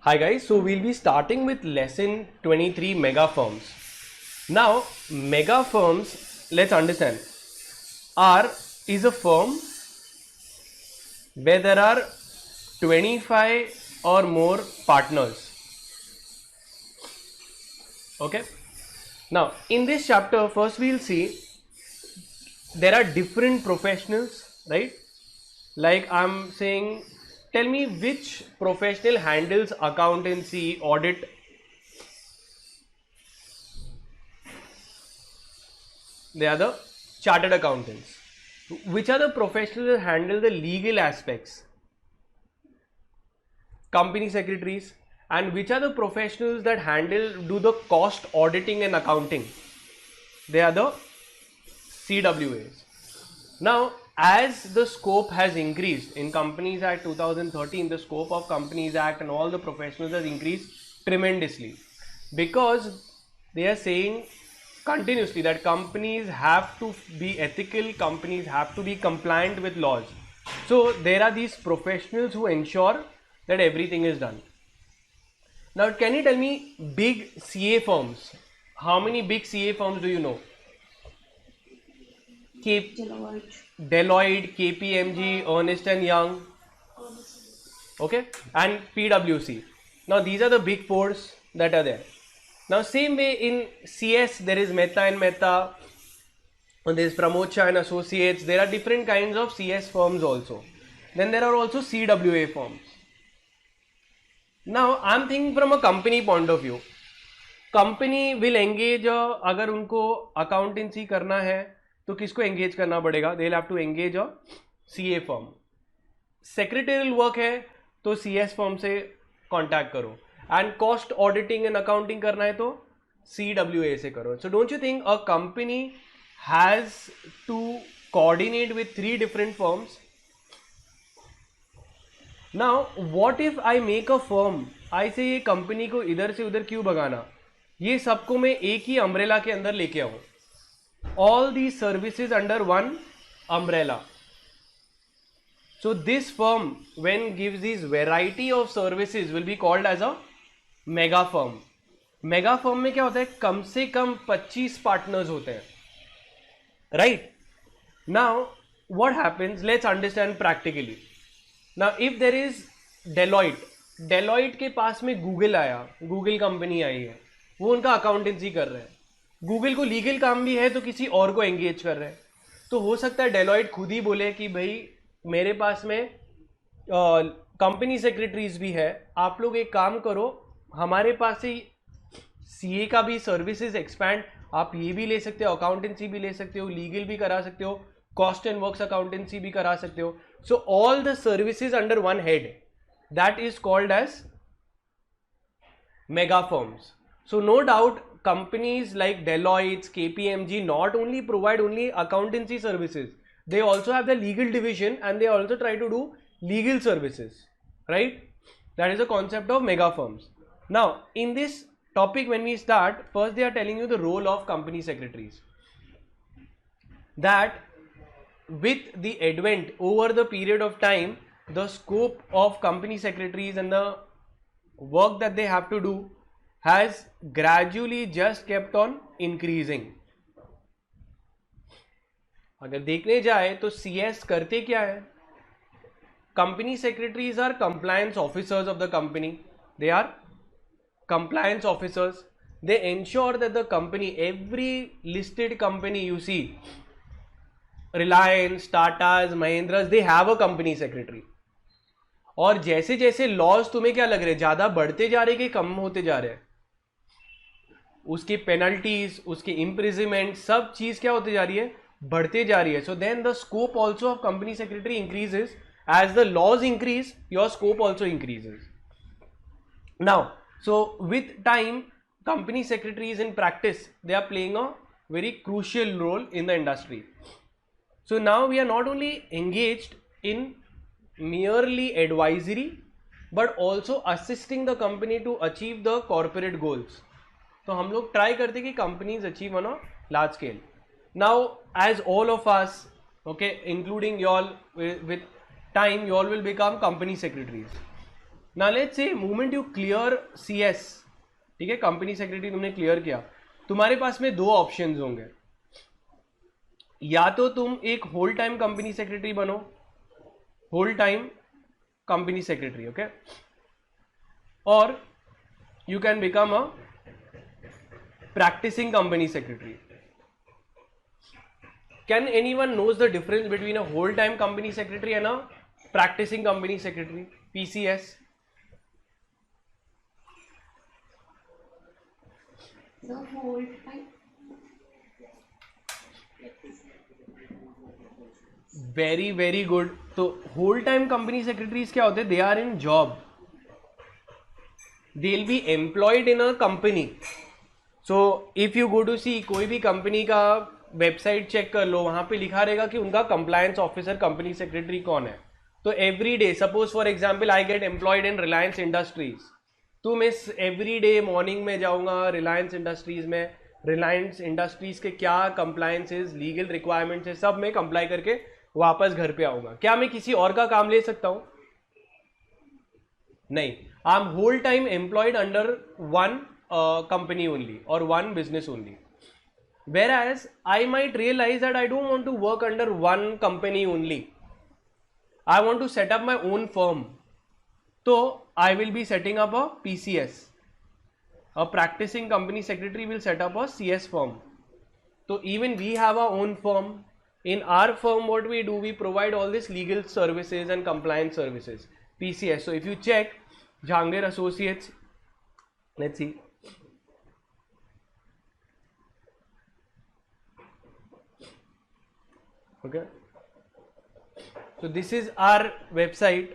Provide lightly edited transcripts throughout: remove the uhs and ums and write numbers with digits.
Hi guys, so we'll be starting with lesson 23 mega firms. Now, mega firms, let's understand. R is a firm where there are 25 or more partners. Okay. Now, in this chapter, first we'll see there are different professionals, right? Like I'm saying, tell me which professional handles accountancy, audit. They are the chartered accountants. Which are the professionals that handle the legal aspects? Company secretaries. And which are the professionals that do the cost auditing and accounting? They are the CWAs. Now, as the scope has increased in Companies Act 2013, the scope of Companies Act and all the professionals has increased tremendously, because they are saying continuously that companies have to be ethical, companies have to be compliant with laws. So there are these professionals who ensure that everything is done. Now, can you tell me big CA firms? How many big CA firms do you know? Deloitte, KPMG, Ernst and Young, okay, and PwC. Now these are the big fours that are there. Now same way in CS there is Mehta and Mehta, and there is Pramod Shah and Associates. There are different kinds of CS firms also. Then there are also CWA firms. Now I'm thinking from a company point of view. Company will engage, अगर उनको accountancy करना है तो किसको engage करना पड़ेगा? They'll have to engage a CA firm. Secretarial work है तो CS firm से contact करो. And cost auditing and accounting करना है तो CWA से करो. So don't you think a company has to coordinate with 3 different firms? Now what if I make a firm? I say ये कंपनी को इधर से उधर क्यों भगाना? ये सबको मैं एक ही अम्ब्रेला के अंदर लेके आऊं. All these services under one umbrella. So this firm, when gives these variety of services, will be called as a mega firm. Mega firm में क्या होता है? कम से कम 25 partners होते हैं. Right? Now, what happens? Let's understand practically. Now, if there is Deloitte के पास में Google आया, Google कंपनी आई है, वो उनका अकाउंटेंसी कर रहे हैं. गूगल को लीगल काम भी है तो किसी और को एंगेज कर रहे हैं. तो हो सकता है डेलॉइट खुद ही बोले कि भाई मेरे पास में कंपनी सेक्रेटरीज भी है, आप लोग एक काम करो, हमारे पास ही सीए का भी सर्विसेज एक्सपैंड, आप ये भी ले सकते हो, अकाउंटेंसी भी ले सकते हो, लीगल भी करा सकते हो, कॉस्ट एंड वर्क्स अकाउंटेंसी भी करा सकते हो. So all the services under one head, that is called as mega firms. So no doubt companies like Deloitte, KPMG not only provide only accountancy services, they also have the legal division and they also try to do legal services, right? That is the concept of mega firms. Now in this topic when we start, first they are telling you the role of company secretaries. That with the advent over the period of time, the scope of company secretaries and the work that they have to do has gradually just kept on increasing. अगर देखने जाए तो CS करते क्या है? Company secretaries are compliance officers of the company. They are compliance officers. They ensure that the company, every listed company you see, Reliance, Tatas, Mahindras, they have a company secretary. और जैसे जैसे laws तुम्हें क्या लग रहे हैं, ज़्यादा बढ़ते जा रहे कि कम होते जा रहे हैं? उसकी पेनल्टीज, उसकी इम्प्रिजमेंट, सब चीज क्या होती जा रही है? बढ़ते जा रही है. So then the scope also of company secretary increases. As the laws increase, your scope also increases. Now so with time company secretaries in practice, they are playing a very crucial role in the industry. So now we are not only engaged in merely advisory but also assisting the company to achieve the corporate goals. तो हम लोग try करते कि companies achieve on a large scale. Now as all of us, okay, including y'all, with time y'all will become company secretaries. Now let's say moment you clear CS, ठीक है, company secretary तुमने clear किया, तुम्हारे पास में दो options होंगे, या तो तुम एक होल टाइम कंपनी सेक्रेटरी बनो, whole time company secretary, okay, और you can become a practicing company secretary. Can anyone knows the difference between a whole time company secretary and a practicing company secretary, PCS? The whole time. Very good. तो whole time company secretaries क्या होते हैं? They are in job. They'll be employed in a company. So if you go to see कोई भी company का website check कर लो, वहाँ पे लिखा रहेगा कि उनका कंप्लायंस ऑफिसर कंपनी सेक्रेटरी कौन है. तो every day, suppose for example I get employed in Reliance industries, तो मैं एवरी डे मॉर्निंग में जाऊँगा रिलायंस इंडस्ट्रीज में, रिलायंस इंडस्ट्रीज के क्या कंप्लायंसेज, लीगल रिक्वायरमेंट्स है, सब मैं कंप्लाई करके वापस घर पे आऊँगा. क्या मैं किसी और का काम ले सकता हूँ? नहीं. I am whole time employed under one company only or one business only, whereas I might realize that I don't want to work under one company only, I want to set up my own firm, so I will be setting up a PCS, a practicing company secretary will set up a CS firm. So even we have our own firm. In our firm what we do, we provide all this legal services and compliance services, PCS. So if you check Jahangir Associates, let's see, okay, so this is our website.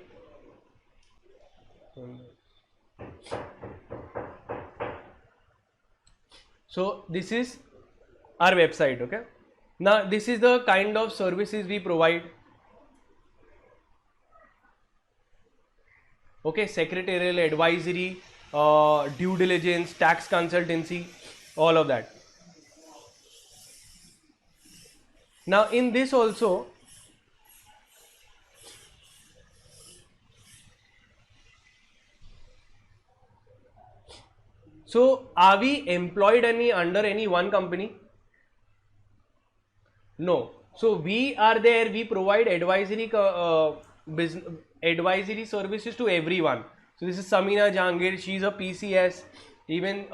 So this is our website, okay. Now this is the kind of services we provide, okay, secretarial, advisory, due diligence, tax consultancy, all of that. Now in this also, so are we employed under any one company? No. So we are there, we provide advisory advisory services to everyone. So this is Samina Jahangir, she is a PCS. Even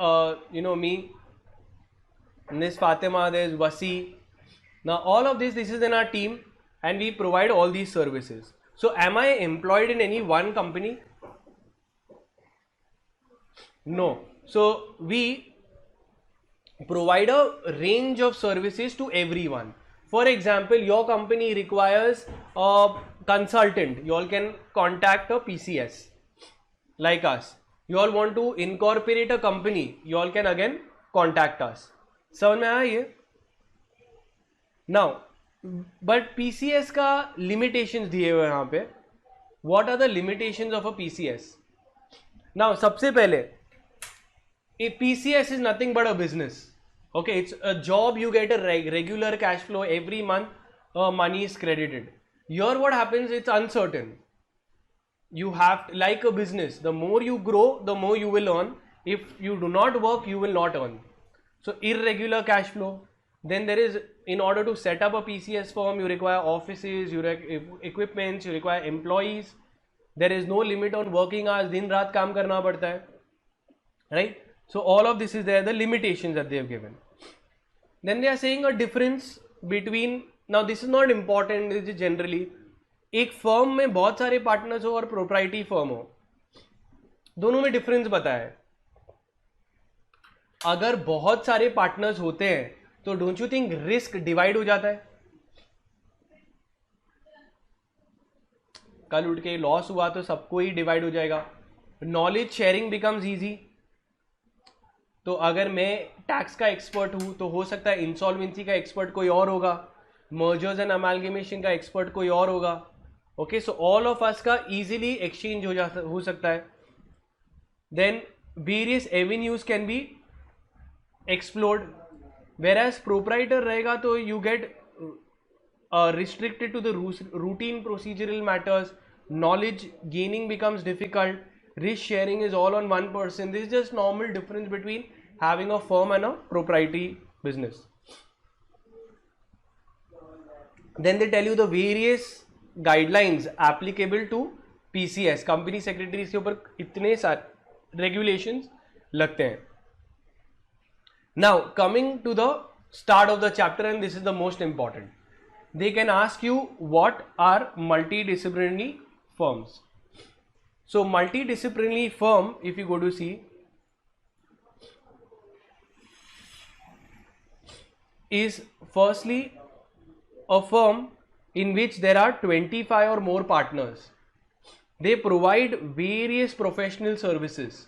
you know me, this Fatima, there is Wasi. Now all of this is in our team and we provide all these services. So am I employed in any one company? No. So we provide a range of services to everyone. For example, your company requires a consultant, you all can contact a PCS like us. You all want to incorporate a company, you all can again contact us. समझ में आया ये? Now, but PCS का limitations दिए हुए यहाँ पे. What are the limitations of a PCS? Now, सबसे पहले, a PCS is nothing but a business. Okay, it's a job, you get a regular cash flow every month, money is credited. Here what happens, it's uncertain. You have, like a business, the more you grow, the more you will earn. If you do not work, you will not earn. So irregular cash flow. Then there is, in order to set up a PCS firm, you require offices, you require equipments, you require employees. There is no limit on working hours, दिन रात काम करना पड़ता है, right? So all of this is there, the limitations that they have given. Then they are saying a difference between, now this is not important, this is generally, एक firm में बहुत सारे पार्टनर्स हो और प्रोप्राइटरी फर्म हो, दोनों में difference बताया है. अगर बहुत सारे पार्टनर्स होते हैं तो don't you think risk divide हो जाता है? कल उठ के लॉस हुआ तो सबको ही डिवाइड हो जाएगा. Knowledge sharing becomes easy. तो अगर मैं टैक्स का एक्सपर्ट हूं तो हो सकता है इंसॉल्वेंसी का एक्सपर्ट कोई और होगा, मर्जर्स एंड अमालगेमेशन का एक्सपर्ट कोई और होगा. Okay, so all of us का इजीली एक्सचेंज हो सकता है. Then various avenues can be explored. whereas proprietor रहेगा तो you get restricted to the routine procedural matters, knowledge gaining becomes difficult, risk sharing is all on one person. This is just normal difference between having a firm and a proprietary business. Then they tell you the various guidelines applicable to PCS, company secretaries के ऊपर इतने सारे regulations लगते हैं. Now coming to the start of the chapter, and this is the most important, they can ask you what are multidisciplinary firms. So multidisciplinary firm, if you go to see, is firstly a firm in which there are 25 or more partners. They provide various professional services.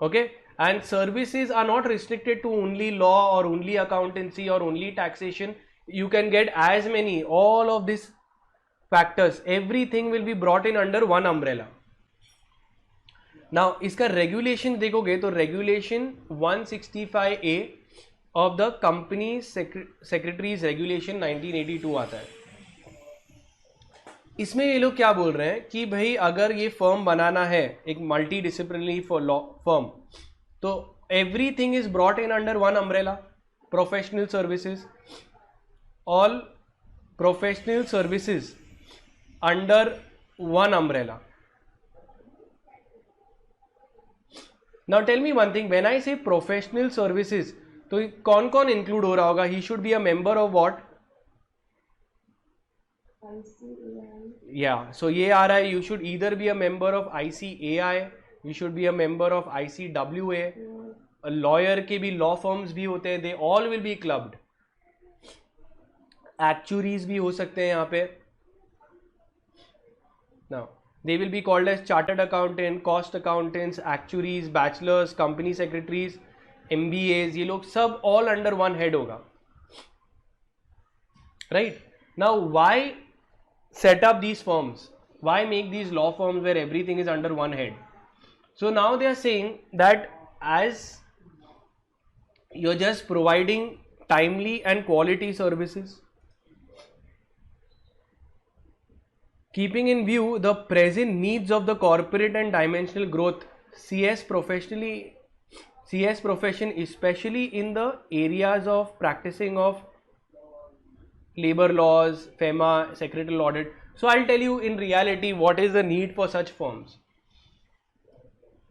Okay, and services are not restricted to only law or only accountancy or only taxation. You can get as many, all of these factors, everything will be brought in under one umbrella. Now इसका regulation देखोगे तो regulation 165A of the company secretaries regulation 1982 आता है. इसमें ये लोग क्या बोल रहे हैं कि भाई अगर ये फर्म बनाना है एक मल्टी डिसिप्लिनरी फर्म, तो everything is brought in under one umbrella. Professional services, all professional services under one umbrella. Now tell me one thing, when I say professional services तो कौन कौन इंक्लूड हो रहा होगा? He should be a member of what? Yeah, so ये आ रहा है, you should either be a member of ICAI, you should be a member of ICWA, a lawyer के भी law firms भी होते हैं, they all will be clubbed. Actuaries भी हो सकते हैं यहाँ पे. Now they will be called as chartered accountant, cost accountants, actuaries, bachelors, company secretaries, MBAs, ये लोग सब all under one head होगा. Right? Now why set up these firms? Why make these law firms where everything is under one head? So now they are saying that as you're just providing timely and quality services, keeping in view the present needs of the corporate and dimensional growth, CS profession, especially in the areas of practicing of labor laws, FEMA, secretarial audit. So I'll tell you in reality what is the need for such firms.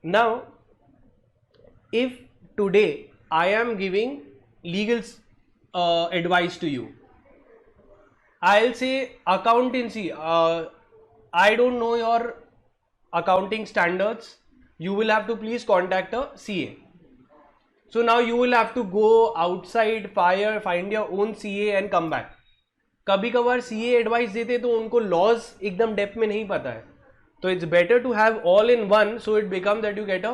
Now, if today I am giving legal advice to you, I'll say accountancy, I don't know your accounting standards, you will have to please contact a CA. So now you will have to go outside, find your own CA and come back. कभी कभार CA advice देते तो उनको laws एकदम depth में नहीं पता है, तो it's better to have all in one, so it become that you get a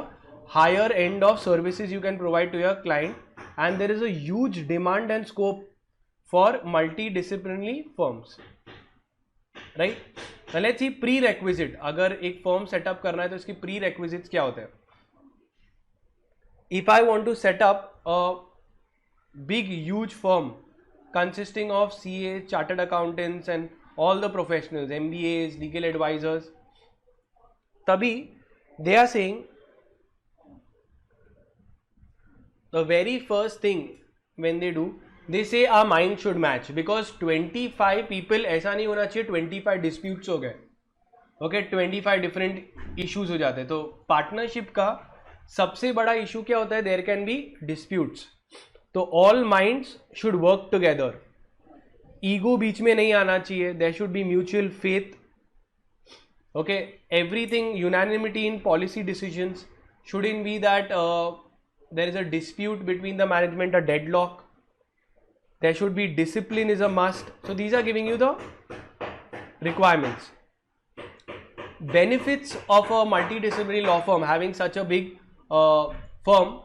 higher end of services you can provide to your client, and there is a huge demand and scope for multidisciplinary firms, right? Now let's see prerequisite. अगर एक firm setup करना है तो इसकी prerequisites क्या होते हैं? If I want to set up a big huge firm consisting of CA, chartered accountants and all the professionals, MBAs, legal advisors, तभी they are saying the very first thing when they do, they say our mind should match, because 25 people ऐसा नहीं होना चाहिए 25 disputes हो गए, okay, 25 different issues हो जाते हैं. तो पार्टनरशिप का सबसे बड़ा इशू क्या होता है? There can be disputes. तो all minds should work together, ego बीच में नहीं आना चाहिए, there should be mutual faith, okay, everything unanimity in policy decisions, shouldn't be that there is a dispute between the management, a deadlock. There should be discipline is a must. So these are giving you the requirements. Benefits of a multidisciplinary law firm having such a big firm: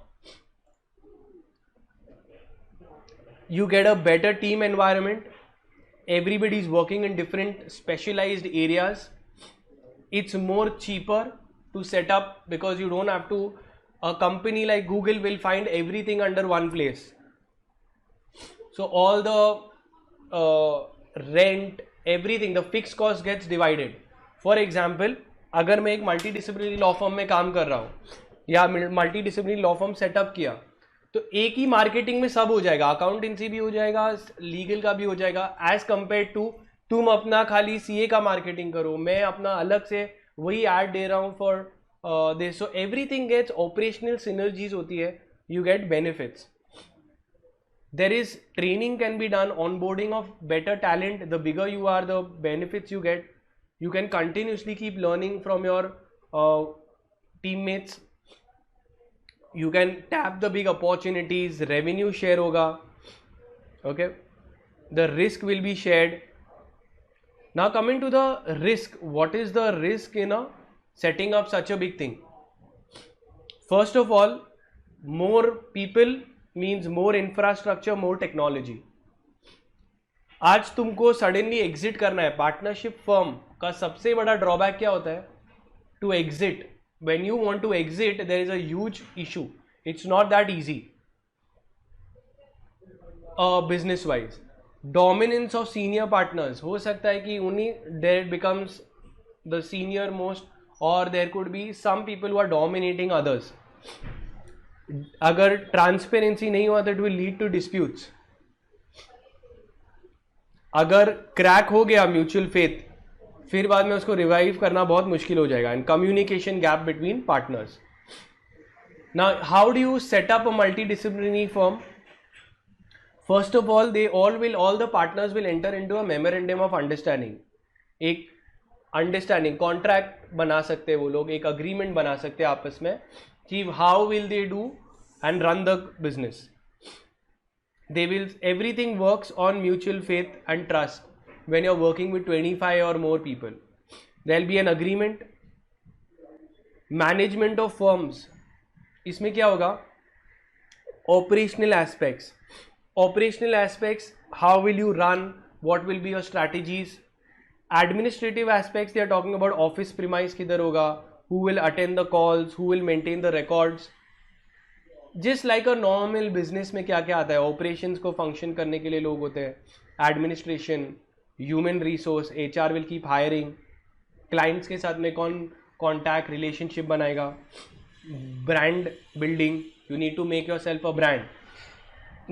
you get a better team environment, everybody is working in different specialized areas, it's more cheaper to set up because you don't have to, a company like Google will find everything under one place, so all the rent, everything, the fixed cost gets divided. For example, अगर मैं एक multi disciplinary law firm में काम कर रहा हूँ या multi disciplinary law firm setup किया, तो एक ही मार्केटिंग में सब हो जाएगा, अकाउंटेंसी भी हो जाएगा, लीगल का भी हो जाएगा, एज कंपेयर टू तुम अपना खाली सीए का मार्केटिंग करो, मैं अपना अलग से वही ऐड दे रहा हूँ for this. So everything gets operational synergies होती है, you get benefits. There is training can be done, onboarding of better talent. The bigger you are, the benefits you get. You can continuously keep learning from your teammates. You can tap the big opportunities. Revenue share hoga. Okay, the risk will be shared. Now coming to the risk, what is the risk in a setting up such a big thing? First of all, more people means more infrastructure, more technology. आज तुमको suddenly exit करना है, partnership firm का सबसे बड़ा drawback क्या होता है? To exit. When you want to exit there is a huge issue, it's not that easy business wise. Dominance of senior partners, हो सकता है कि उन्हीं there becomes the senior most, और there could be some people who are dominating others. अगर transparency नहीं हुआ तो it will lead to disputes. अगर क्रैक हो गया म्यूचुअल फेथ, फिर बाद में उसको रिवाइव करना बहुत मुश्किल हो जाएगा. And communication gap between partners. Now how do you set up a multi disciplinary firm? First of all all the partners will enter into a memorandum of understanding. एक अंडरस्टैंडिंग कॉन्ट्रैक्ट बना सकते हैं वो लोग, एक अग्रीमेंट बना सकते हैं आपस में कि how will they do and run the business. They will, everything works on mutual faith and trust when you are working with 25 और more people. There will be an agreement. Management of firms, इसमें क्या होगा? Operational aspects. Operational aspects, how will you run, what will be your strategies. Administrative aspects, they are talking about office premise किधर होगा, who will attend the calls, who will maintain the records. Just like a normal business में क्या क्या आता है? operations को function करने के लिए लोग होते हैं, administration, human resource, HR will keep hiring, clients के साथ में कौन contact relationship बनाएगा, brand building, you need to make yourself a brand.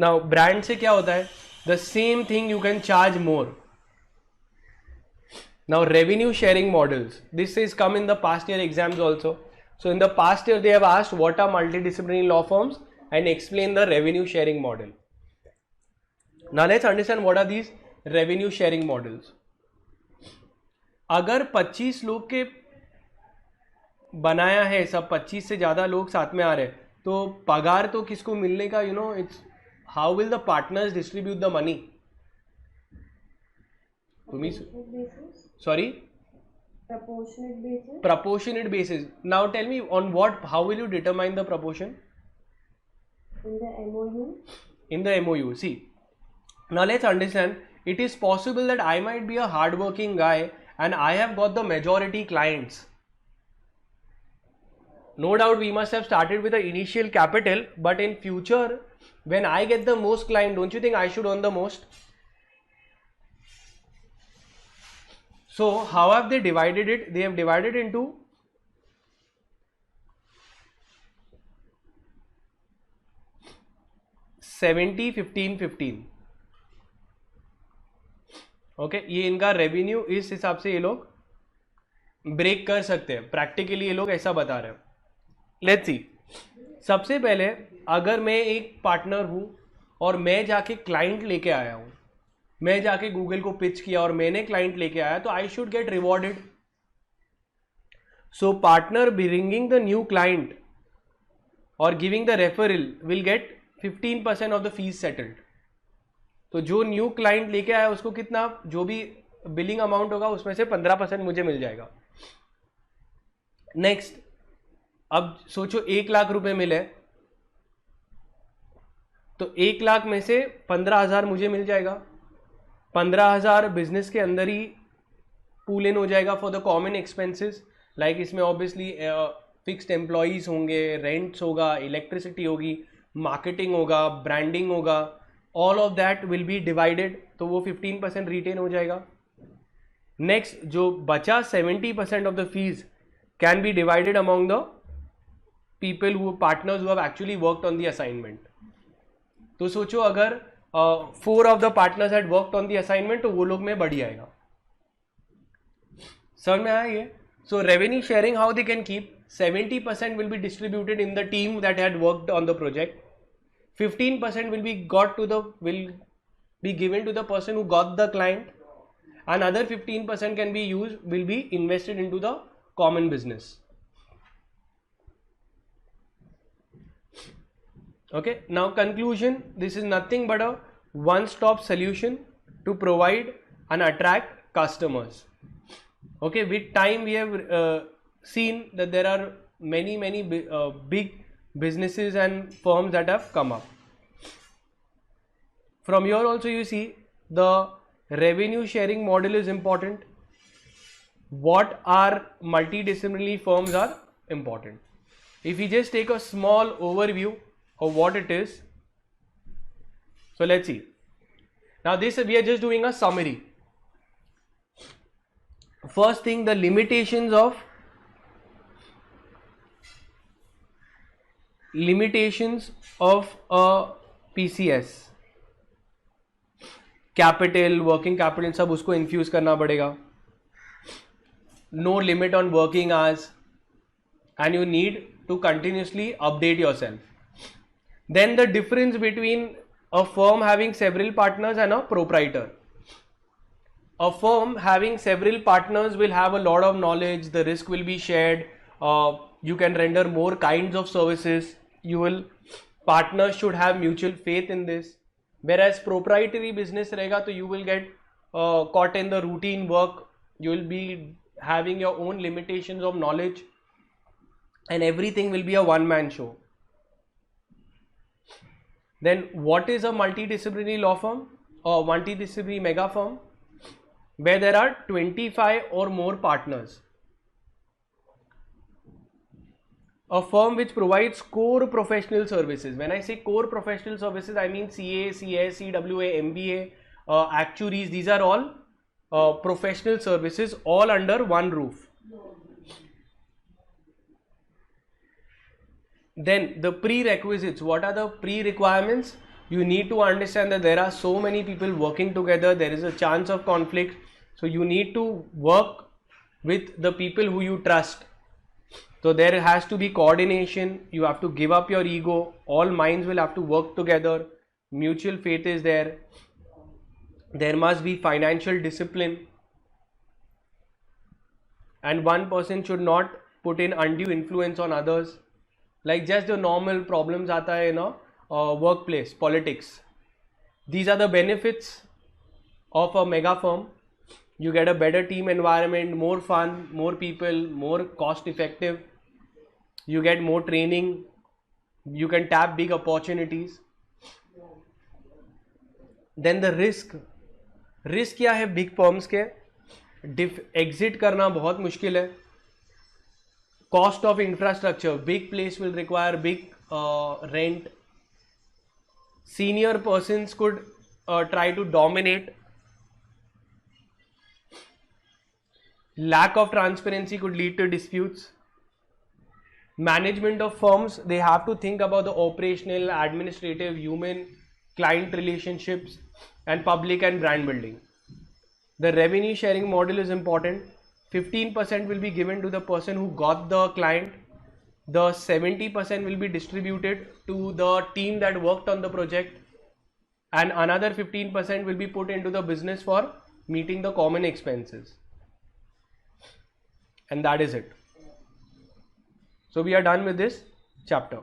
Now brand से क्या होता है? The same thing you can charge more. Now revenue sharing models, this is come in the past year exams also. So in the past year they have asked what are multidisciplinary law firms and explain the revenue sharing model. Now let's understand what are these revenue sharing models. अगर 25 लोग के बनाया है, सब 25 से ज़्यादा लोग साथ में आ रहे हैं, तो पगार तो किसको मिलने का? you know, it's how will the partners distribute the money? Sorry? Proportionate basis. Proportionate basis. Now tell me on what, how will you determine the proportion? In the MOU. In the MOU. See, now let's understand, it is possible that I might be a hardworking guy and I have got the majority clients. No doubt we must have started with the initial capital, but in future when I get the most client, don't you think I should earn the most? So how have they divided it? They have divided into seventy 15 15. Okay, ये इनका revenue इस हिसाब से ये लोग break कर सकते हैं. प्रैक्टिकली ये लोग ऐसा बता रहे हैं. Let's see. सबसे पहले अगर मैं एक पार्टनर हूं और मैं जाके क्लाइंट लेके आया हूं, मैं जाके गूगल को पिच किया और मैंने क्लाइंट लेके आया, तो I should get rewarded. So partner bringing the new client और giving the referral will get 15% of the fees settled. तो जो न्यू क्लाइंट लेके आया उसको कितना, जो भी बिलिंग अमाउंट होगा उसमें से 15% मुझे मिल जाएगा. नेक्स्ट, अब सोचो 1 लाख रुपए मिले, तो 1 लाख में से 15,000 मुझे मिल जाएगा. 15,000 बिजनेस के अंदर ही पूल इन हो जाएगा for the common expenses. Like इसमें ऑब्वियसली फिक्स्ड एम्प्लॉयज होंगे, रेंट्स होगा, इलेक्ट्रिसिटी होगी, मार्केटिंग होगा, ब्रांडिंग होगा, all of that will be divided. तो वो 15% रिटेन हो जाएगा. नेक्स्ट, जो बचा 70% of the fees, can be divided among the people who partners who have actually worked on the assignment. तो सोचो अगर 4 of the partners had worked on the assignment तो वो लोग में बढ़ जाएगा. समझ में आया ये? So revenue sharing, how they can keep 70% will be distributed in the team that had worked on the project. 15% will be given to the person who got the client. Another 15% will be invested into the common business. Okay, now conclusion, this is nothing but a one-stop solution to provide and attract customers. Okay, with time we have seen that there are many big businesses and firms that have come up. From here also you see the revenue sharing model is important. What are multidisciplinary firms are important. If we just take a small overview of what it is, so let's see. Now this we are just doing a summary. First thing, the limitations of a PCS. Capital, working capital सब उसको infuse करना पड़ेगा. No limit on working hours and you need to continuously update yourself. Then the difference between a firm having several partners and a proprietor. A firm having several partners will have a lot of knowledge, the risk will be shared, you can render more kinds of services, partners should have mutual faith in this. Whereas proprietary business रहेगा तो you will get caught in the routine work, you will be having your own limitations of knowledge and everything will be a one-man show. Then what is a multidisciplinary law firm or multidisciplinary mega firm? Where there are 25 or more partners. A firm which provides core professional services. When I say core professional services, I mean CA, CS, CWA, MBA, actuaries. These are all professional services, all under one roof. Then the prerequisites. What are the pre-requirements? You need to understand that there are so many people working together. There is a chance of conflict. So you need to work with the people who you trust. So there has to be coordination. You have to give up your ego. All minds will have to work together. Mutual faith is there. There must be financial discipline. And one person should not put in undue influence on others. Like just the normal problems aata hai na workplace, politics. These are the benefits of a mega firm. You get a better team environment, more fun, more people, more cost effective. You get more training. You can tap big opportunities. Then the risk. Risk क्या है big firms के? Exit करना बहुत मुश्किल है. Cost of infrastructure. Big place will require big rent. Senior persons could try to dominate. Lack of transparency could lead to disputes. Management of firms, they have to think about the operational, administrative, human, client relationships and public and brand building. The revenue sharing model is important. 15% will be given to the person who got the client. The 70% will be distributed to the team that worked on the project. And another 15% will be put into the business for meeting the common expenses. And that is it. So we are done with this chapter.